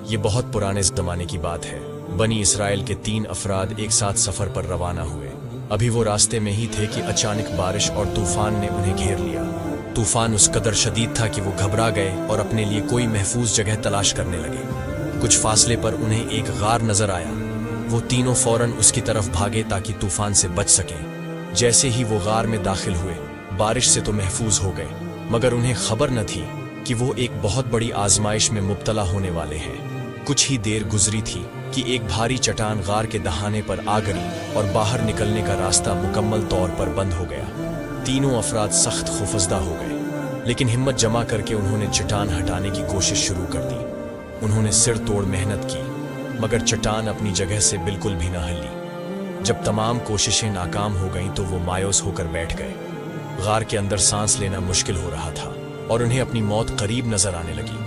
یہ بہت پرانے زمانے کی بات ہے۔ بنی اسرائیل کے 3 افراد ایک ساتھ سفر پر روانہ ہوئے۔ ابھی وہ راستے میں ہی تھے کہ اچانک بارش اور طوفان نے انہیں گھیر لیا۔ طوفان اس قدر شدید تھا کہ وہ گھبرا گئے اور اپنے لیے کوئی محفوظ جگہ تلاش کرنے لگے۔ کچھ فاصلے پر انہیں ایک غار نظر آیا۔ وہ تینوں فوراً اس کی طرف بھاگے تاکہ طوفان سے بچ سکیں۔ جیسے ہی وہ غار میں داخل ہوئے، بارش سے تو محفوظ ہو گئے، مگر انہیں خبر نہ تھی کہ وہ ایک بہت بڑی آزمائش میں مبتلا ہونے والے ہیں۔ کچھ ہی دیر گزری تھی کہ ایک بھاری چٹان غار کے دہانے پر آ گری اور باہر نکلنے کا راستہ مکمل طور پر بند ہو گیا۔ تینوں افراد سخت خوفزدہ ہو گئے، لیکن ہمت جمع کر کے انہوں نے چٹان ہٹانے کی کوشش شروع کر دی۔ انہوں نے سر توڑ محنت کی، مگر چٹان اپنی جگہ سے بالکل بھی نہ ہلی۔ جب تمام کوششیں ناکام ہو گئیں تو وہ مایوس ہو کر بیٹھ گئے۔ غار کے اندر سانس لینا مشکل ہو رہا تھا اور انہیں اپنی موت قریب نظر آنے لگی۔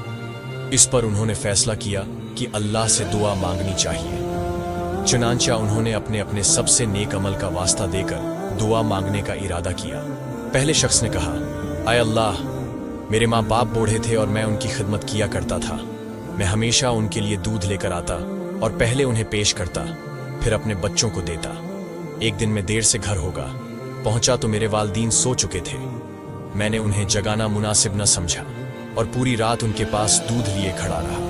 اس پر انہوں نے فیصلہ کیا کہ اللہ سے دعا مانگنی چاہیے۔ چنانچہ انہوں نے اپنے اپنے سب سے نیک عمل کا واسطہ دے کر دعا مانگنے کا ارادہ کیا۔ پہلے شخص نے کہا، اے اللہ، میرے ماں باپ بوڑھے تھے اور میں ان کی خدمت کیا کرتا تھا۔ میں ہمیشہ ان کے لیے دودھ لے کر آتا اور پہلے انہیں پیش کرتا، پھر اپنے بچوں کو دیتا۔ ایک دن میں دیر سے گھر ہوگا پہنچا تو میرے والدین سو چکے تھے۔ میں نے انہیں جگانا مناسب نہ سمجھا اور پوری رات ان کے پاس دودھ لیے کھڑا رہا،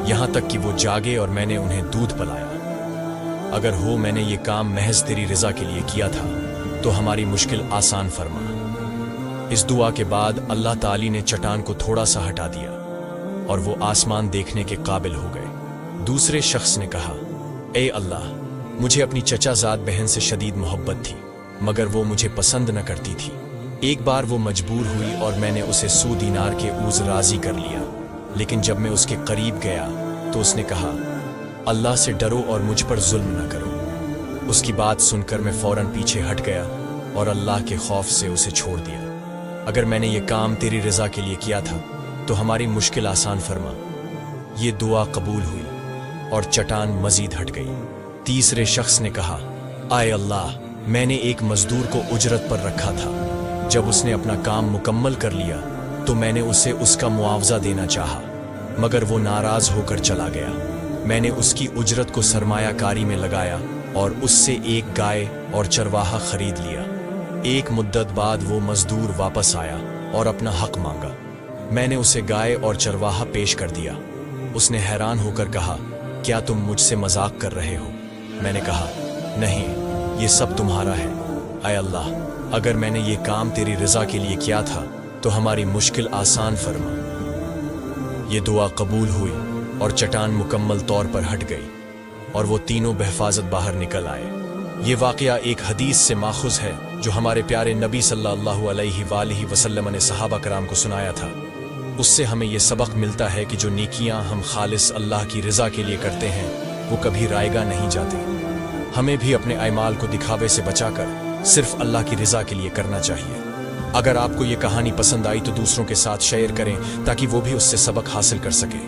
یہاں تک کہ وہ جاگے اور میں نے انہیں دودھ پلایا۔ اگر ہو میں نے یہ کام محض تیری رضا کے لیے کیا تھا تو ہماری مشکل آسان فرما۔ اس دعا کے بعد اللہ تعالی نے چٹان کو تھوڑا سا ہٹا دیا اور وہ آسمان دیکھنے کے قابل ہو گئے۔ دوسرے شخص نے کہا، اے اللہ، مجھے اپنی چچا زاد بہن سے شدید محبت تھی، مگر وہ مجھے پسند نہ کرتی تھی۔ ایک بار وہ مجبور ہوئی اور میں نے اسے 100 دینار کے عوض راضی کر لیا، لیکن جب میں اس کے قریب گیا تو اس نے کہا، اللہ سے ڈرو اور مجھ پر ظلم نہ کرو۔ اس کی بات سن کر میں فوراً پیچھے ہٹ گیا اور اللہ کے خوف سے اسے چھوڑ دیا۔ اگر میں نے یہ کام تیری رضا کے لیے کیا تھا تو ہماری مشکل آسان فرما۔ یہ دعا قبول ہوئی اور چٹان مزید ہٹ گئی۔ تیسرے شخص نے کہا، اے اللہ، میں نے ایک مزدور کو اجرت پر رکھا تھا۔ جب اس نے اپنا کام مکمل کر لیا تو میں نے اسے اس کا معاوضہ دینا چاہا، مگر وہ ناراض ہو کر چلا گیا۔ میں نے اس کی اجرت کو سرمایہ کاری میں لگایا اور اس سے ایک گائے اور چرواہا خرید لیا۔ ایک مدت بعد وہ مزدور واپس آیا اور اپنا حق مانگا۔ میں نے اسے گائے اور چرواہا پیش کر دیا۔ اس نے حیران ہو کر کہا، کیا تم مجھ سے مذاق کر رہے ہو؟ میں نے کہا، نہیں، یہ سب تمہارا ہے۔ اے اللہ، اگر میں نے یہ کام تیری رضا کے لیے کیا تھا تو ہماری مشکل آسان فرما۔ یہ دعا قبول ہوئی اور چٹان مکمل طور پر ہٹ گئی اور وہ تینوں بحفاظت باہر نکل آئے۔ یہ واقعہ ایک حدیث سے ماخوذ ہے جو ہمارے پیارے نبی صلی اللہ علیہ وآلہ وسلم نے صحابہ کرام کو سنایا تھا۔ اس سے ہمیں یہ سبق ملتا ہے کہ جو نیکیاں ہم خالص اللہ کی رضا کے لیے کرتے ہیں وہ کبھی رائیگاں نہیں جاتے۔ ہمیں بھی اپنے اعمال کو دکھاوے سے بچا کر صرف اللہ کی رضا کے لیے کرنا چاہیے۔ اگر آپ کو یہ کہانی پسند آئی تو دوسروں کے ساتھ شیئر کریں تاکہ وہ بھی اس سے سبق حاصل کر سکیں۔